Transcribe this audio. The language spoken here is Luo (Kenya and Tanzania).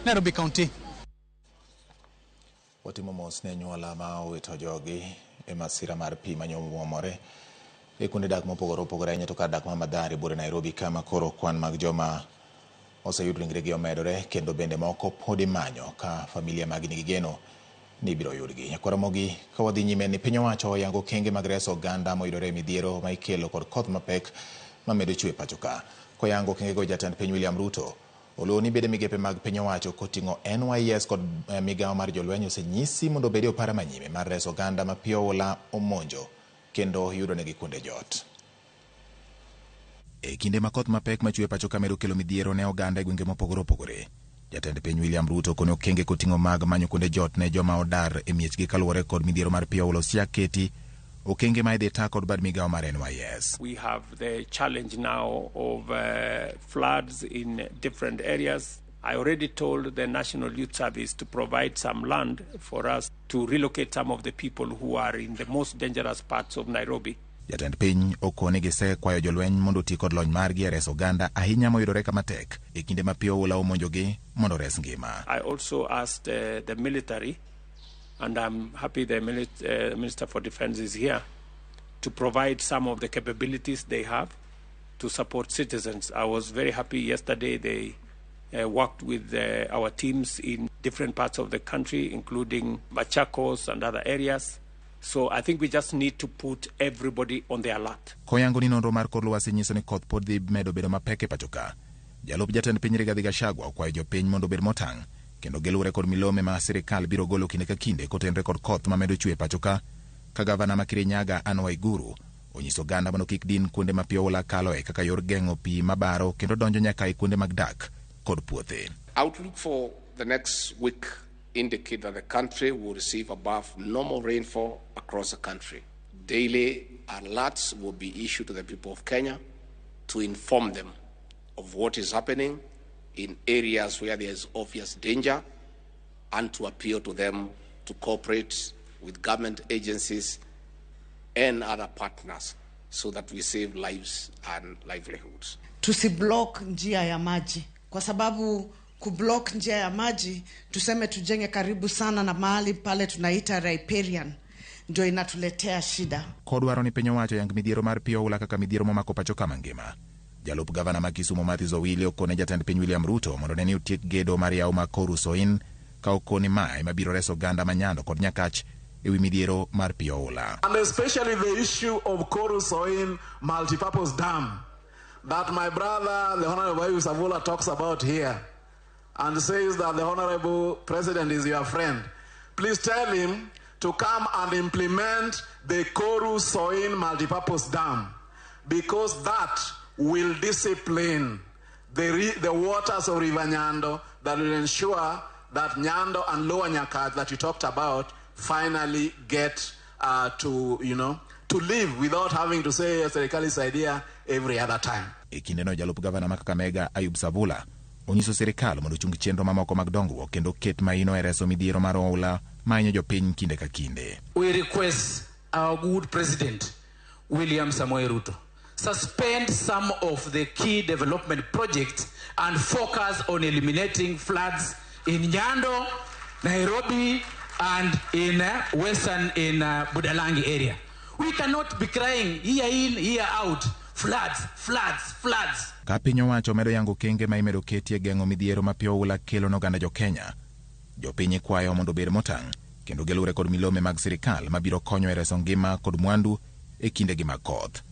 Nairobi County. Watimo mos ne nyuola ma owito jogi e masira mar pi manyomore e kuonde dak mopogore opogore ahinya to kar dak ma Mathare bura Nairobi kama koro kwan mag joma oseyud ringregi omedore kendo bende moko pod imanyo ka familia mag nigi geno ni biro yudgi. Nyakwaromogi ka wadhi nyime ni piny owacho oyango kenge mag reso oganda moyudore e midhiero ma ikelo kod koth mapek mamedo chwe pacho ka. Koyango kengego jatend piny William Ruto oluwo ni bede migepe mag piny owacho koting'o NYS kod migawo mar jolweny osenyisi mondo obedi opara manyime mar reso oganda ma pi oula omonjo kendo yudonegi kuonde jot. E kinde ma koth mapek machwe pacho ka medo kelo midhiero ne oganda e gwenge mopogore opogore, jatend piny William Ruto kono okenge koting'o mag manyo kuonde jot ne joma odar e miechgi kaluwore kod midhiero mar pi oula osiaketi okenge ma idhi ta kod bad migawo mar NYS. We have the challenge now of floods in different areas. I already told the National Youth Service to provide some land for us to relocate some of the people who are in the most dangerous parts of Nairobi. Jatend piny okone gise kwayo jolweny mondo ti kod lony margi e reso oganda ahinya moyudore kama tek e kinde ma pi oula omonjogi mondo res ngima. I also asked the military, and I'm happy the Minister for Defense is here, to provide some of the capabilities they have to support citizens. I was very happy yesterday they worked with our teams in different parts of the country, including Machakos and other areas. So I think we just need to put everybody on the alert. Koyango ni nonro mar kor lwasi nyiso ni koth pod dhi medo bedo mapek e pacho ka. Jalup jatend piny Rigathi Gachagua okwayo jopiny mondo obed motang' kendo gelure kod milome ma sirikal biro golo kinde ka kinde kotenre kod koth ma medo chwe pacho ka gavana ma Kirinyaga Anne Waiguru onyiso oganda mondo kik din kuonde ma pi oula kaloe kaka yor geng'o pi mabaro kendo donjo nyaka e kuonde mag dak kod puothe. Outlook for the next week indicate that the country will receive above normal rainfall across the country. Daily alerts will be issued to the people of Kenya to inform them of what is happening in areas where there is obvious danger and to appeal to them to cooperate with government agencies and other partners so that we save lives and livelihoods. Tusiblock njia ya maji kwa sababu kublock njia ya maji tuseme tujenge karibu sana na mahali pale tunaita riparian ndio inatuletea shida. Kodwaro ni piny owacho yang midhiero mar pi oula kaka midhiero momako pacho ka mangima. Jalup gavana ma Kisumu Matthew Owili okone jatend piny William Ruto mondo ne utiek gedo mar yawo ma Koru Soin ka okone mae mabiro reso oganda manyando kod Nyakach ewi midhiero mar pi oula. And especially the issue of Koru Soin multipurpose dam that my brother the Honorable Ayub Savula talks about here and says that the Honorable President is your friend. Please tell him to come and implement the Koru Soin multipurpose dam because that will discipline the waters of River Nyando that will ensure that Nyando and Lower Nyakach that you talked about finally get to live without having to say serikali's idea every other time. Ekindeno jalup gavana ma Kakamega Ayub Savula onyiso serikal mondo chung chenro mamoko mag dongruok kendo ket maino e reso midhiero mar oula manyo jopiny kinde ka kinde. We request our good president William Samoei Ruto suspend some of the key development projects and focus on eliminating floods in Nyando, Nairobi, and in western Budalangi area. We cannot be crying year in, year out, floods. Ka piny owacho medo yango kenge ma imedo ketie geng'o midhiero ma pi oula kelo n'oganda jo Kenya, jopiny kwayo mondo obed motang' kendo gelure kod milome mag sirikal mabiro konyo e reso ngima kod mwandu e kindegi mag koth.